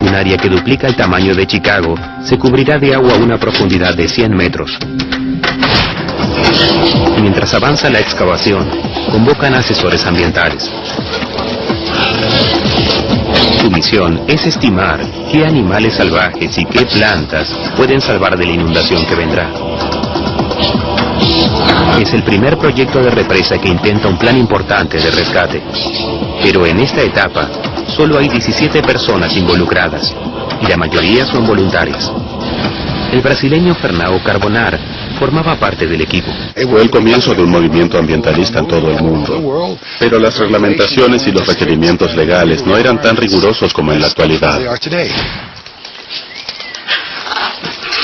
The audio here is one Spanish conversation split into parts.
un área que duplica el tamaño de Chicago, se cubrirá de agua a una profundidad de 100 metros. Mientras avanza la excavación, convocan asesores ambientales. Su misión es estimar qué animales salvajes y qué plantas pueden salvar de la inundación que vendrá. Es el primer proyecto de represa que intenta un plan importante de rescate. Pero en esta etapa, solo hay 17 personas involucradas, y la mayoría son voluntarias. El brasileño Fernão Carbonar formaba parte del equipo. Fue el comienzo de un movimiento ambientalista en todo el mundo, pero las reglamentaciones y los requerimientos legales no eran tan rigurosos como en la actualidad.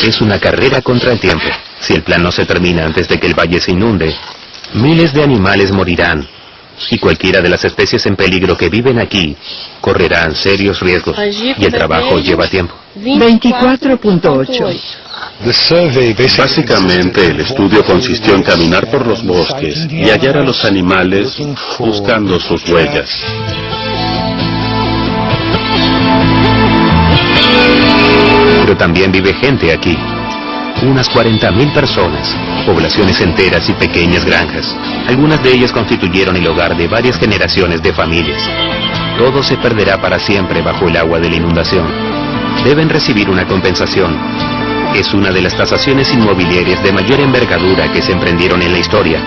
Es una carrera contra el tiempo. Si el plan no se termina antes de que el valle se inunde, miles de animales morirán, y cualquiera de las especies en peligro que viven aquí correrán serios riesgos, y el trabajo lleva tiempo. 24.8. Básicamente, el estudio consistió en caminar por los bosques y hallar a los animales buscando sus huellas. Pero también vive gente aquí. Unas 40.000 personas, poblaciones enteras y pequeñas granjas. Algunas de ellas constituyeron el hogar de varias generaciones de familias. Todo se perderá para siempre bajo el agua de la inundación. Deben recibir una compensación. Es una de las tasaciones inmobiliarias de mayor envergadura que se emprendieron en la historia,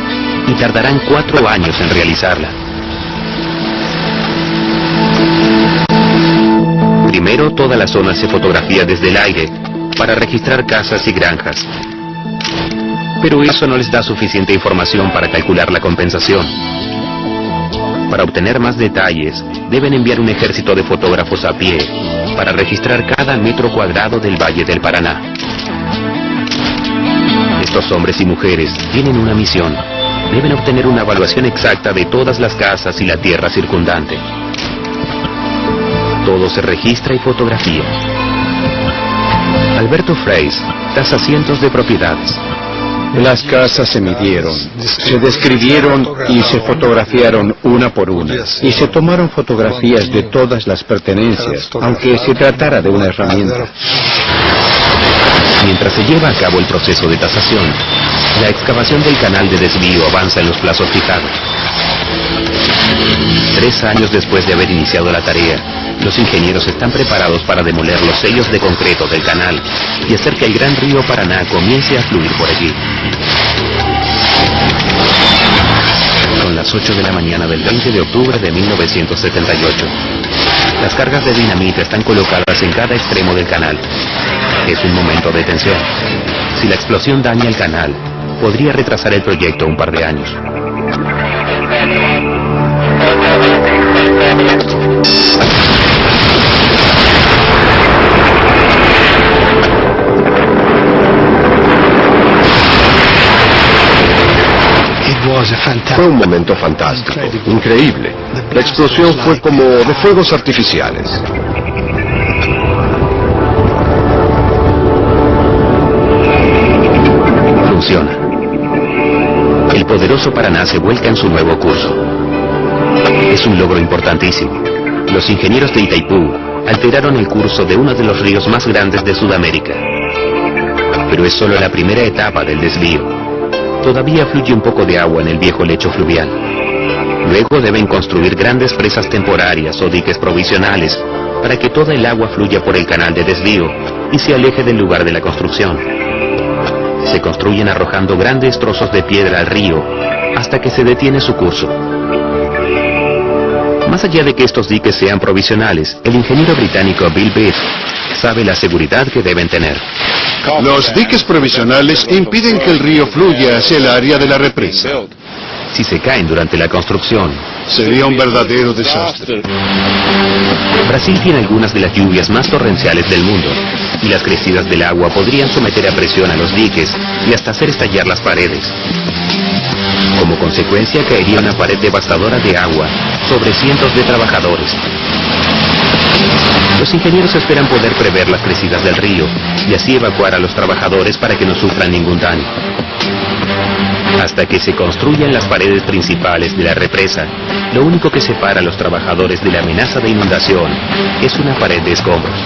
y tardarán 4 años en realizarla. Primero, toda la zona se fotografía desde el aire para registrar casas y granjas. Pero eso no les da suficiente información para calcular la compensación. Para obtener más detalles, deben enviar un ejército de fotógrafos a pie para registrar cada metro cuadrado del Valle del Paraná. Estos hombres y mujeres tienen una misión. Deben obtener una evaluación exacta de todas las casas y la tierra circundante. Todo se registra y fotografía. Alberto Freis tasa cientos de propiedades. Las casas se midieron, se describieron y se fotografiaron una por una. Y se tomaron fotografías de todas las pertenencias, aunque se tratara de una herramienta. Mientras se lleva a cabo el proceso de tasación, la excavación del canal de desvío avanza en los plazos fijados. 3 años después de haber iniciado la tarea, los ingenieros están preparados para demoler los sellos de concreto del canal y hacer que el gran río Paraná comience a fluir por allí. Son las 8 de la mañana del 20 de octubre de 1978. Las cargas de dinamita están colocadas en cada extremo del canal. Es un momento de tensión. Si la explosión daña el canal, podría retrasar el proyecto un par de años. Fue un momento fantástico, increíble. La explosión fue como de fuegos artificiales. Funciona. El poderoso Paraná se vuelca en su nuevo curso. Es un logro importantísimo. Los ingenieros de Itaipú alteraron el curso de uno de los ríos más grandes de Sudamérica. Pero es solo la primera etapa del desvío. Todavía fluye un poco de agua en el viejo lecho fluvial. Luego deben construir grandes presas temporarias o diques provisionales para que toda el agua fluya por el canal de desvío y se aleje del lugar de la construcción. Se construyen arrojando grandes trozos de piedra al río hasta que se detiene su curso. Más allá de que estos diques sean provisionales, el ingeniero británico Bill Beath sabe la seguridad que deben tener. Los diques provisionales impiden que el río fluya hacia el área de la represa. Si se caen durante la construcción, sería un verdadero desastre. Brasil tiene algunas de las lluvias más torrenciales del mundo, y las crecidas del agua podrían someter a presión a los diques y hasta hacer estallar las paredes. Como consecuencia caería una pared devastadora de agua sobre cientos de trabajadores. Los ingenieros esperan poder prever las crecidas del río y así evacuar a los trabajadores para que no sufran ningún daño. Hasta que se construyan las paredes principales de la represa, lo único que separa a los trabajadores de la amenaza de inundación es una pared de escombros.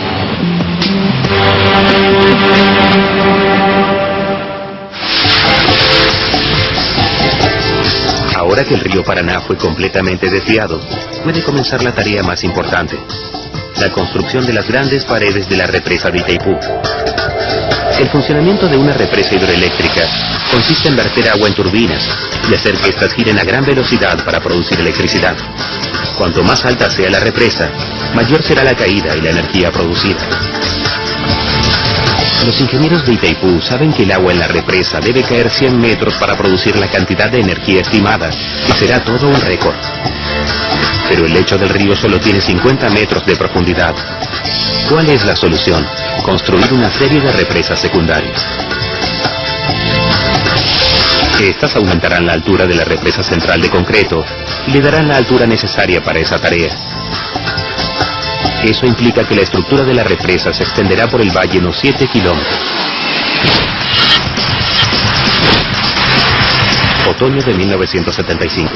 Ahora que el río Paraná fue completamente desviado, puede comenzar la tarea más importante: la construcción de las grandes paredes de la represa de Itaipú. El funcionamiento de una represa hidroeléctrica consiste en verter agua en turbinas y hacer que éstas giren a gran velocidad para producir electricidad. Cuanto más alta sea la represa, mayor será la caída y la energía producida. Los ingenieros de Itaipú saben que el agua en la represa debe caer 100 metros para producir la cantidad de energía estimada, que será todo un récord. Pero el lecho del río solo tiene 50 metros de profundidad. ¿Cuál es la solución? Construir una serie de represas secundarias. Estas aumentarán la altura de la represa central de concreto y le darán la altura necesaria para esa tarea. Eso implica que la estructura de la represa se extenderá por el valle unos 7 kilómetros. Otoño de 1975.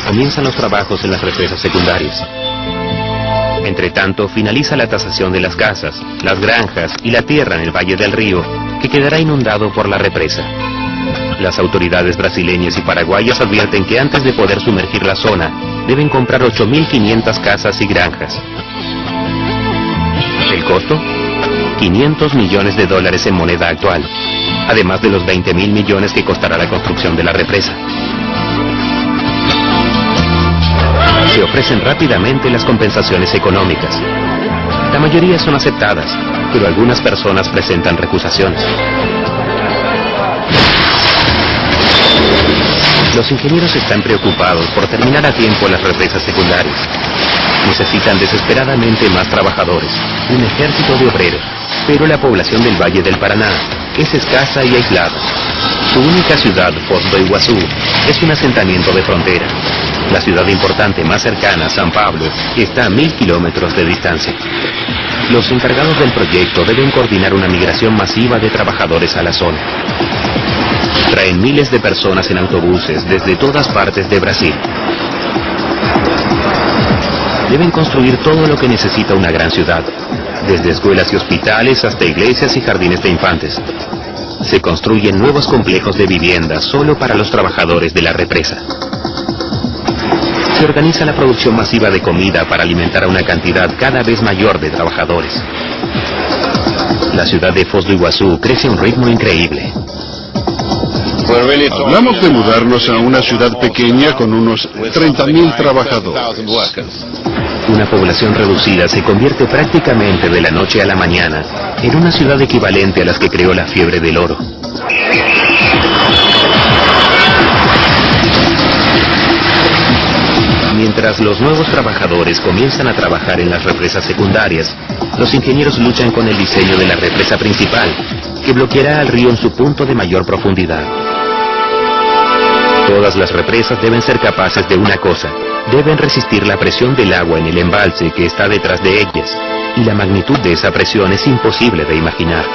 Comienzan los trabajos en las represas secundarias. Entre tanto, finaliza la tasación de las casas, las granjas y la tierra en el valle del río, que quedará inundado por la represa. Las autoridades brasileñas y paraguayas advierten que antes de poder sumergir la zona, deben comprar 8.500 casas y granjas. ¿El costo? 500 millones de dólares en moneda actual, además de los 20.000 millones que costará la construcción de la represa. Se ofrecen rápidamente las compensaciones económicas. La mayoría son aceptadas, pero algunas personas presentan recusaciones. Los ingenieros están preocupados por terminar a tiempo las represas secundarias. Necesitan desesperadamente más trabajadores, un ejército de obreros, pero la población del Valle del Paraná es escasa y aislada. Su única ciudad, Foz do Iguazú, es un asentamiento de frontera. La ciudad importante más cercana, San Pablo, está a 1.000 kilómetros de distancia. Los encargados del proyecto deben coordinar una migración masiva de trabajadores a la zona. Traen miles de personas en autobuses desde todas partes de Brasil. Deben construir todo lo que necesita una gran ciudad, desde escuelas y hospitales hasta iglesias y jardines de infantes. Se construyen nuevos complejos de viviendas solo para los trabajadores de la represa. Se organiza la producción masiva de comida para alimentar a una cantidad cada vez mayor de trabajadores. La ciudad de Foz do Iguazú crece a un ritmo increíble. Hablamos de mudarnos a una ciudad pequeña con unos 30.000 trabajadores. Una población reducida se convierte prácticamente de la noche a la mañana en una ciudad equivalente a las que creó la fiebre del oro. Mientras los nuevos trabajadores comienzan a trabajar en las represas secundarias, los ingenieros luchan con el diseño de la represa principal, que bloqueará al río en su punto de mayor profundidad. Todas las represas deben ser capaces de una cosa: deben resistir la presión del agua en el embalse que está detrás de ellas, y la magnitud de esa presión es imposible de imaginar.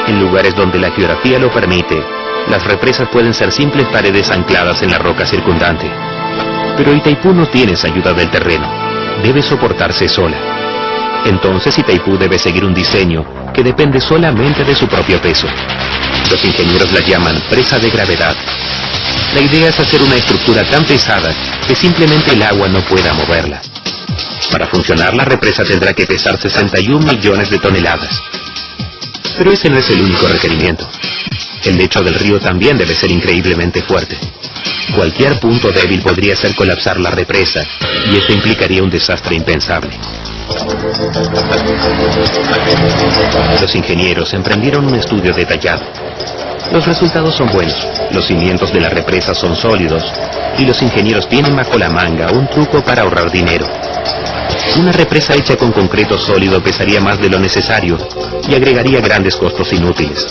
En lugares donde la geografía lo permite, las represas pueden ser simples paredes ancladas en la roca circundante. Pero Itaipú no tiene esa ayuda del terreno, debe soportarse sola. Entonces Itaipú debe seguir un diseño que depende solamente de su propio peso. Los ingenieros la llaman presa de gravedad. La idea es hacer una estructura tan pesada que simplemente el agua no pueda moverla. Para funcionar, la represa tendrá que pesar 61 millones de toneladas. Pero ese no es el único requerimiento. El lecho del río también debe ser increíblemente fuerte. Cualquier punto débil podría hacer colapsar la represa, y eso implicaría un desastre impensable. Los ingenieros emprendieron un estudio detallado. Los resultados son buenos, los cimientos de la represa son sólidos, y los ingenieros tienen bajo la manga un truco para ahorrar dinero. Una represa hecha con concreto sólido pesaría más de lo necesario y agregaría grandes costos inútiles.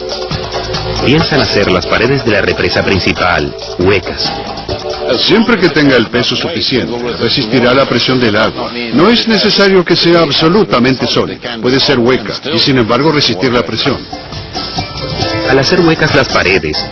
Piensan hacer las paredes de la represa principal huecas. Siempre que tenga el peso suficiente, resistirá la presión del agua. No es necesario que sea absolutamente sólida. Puede ser hueca y sin embargo resistir la presión. Al hacer huecas las paredes,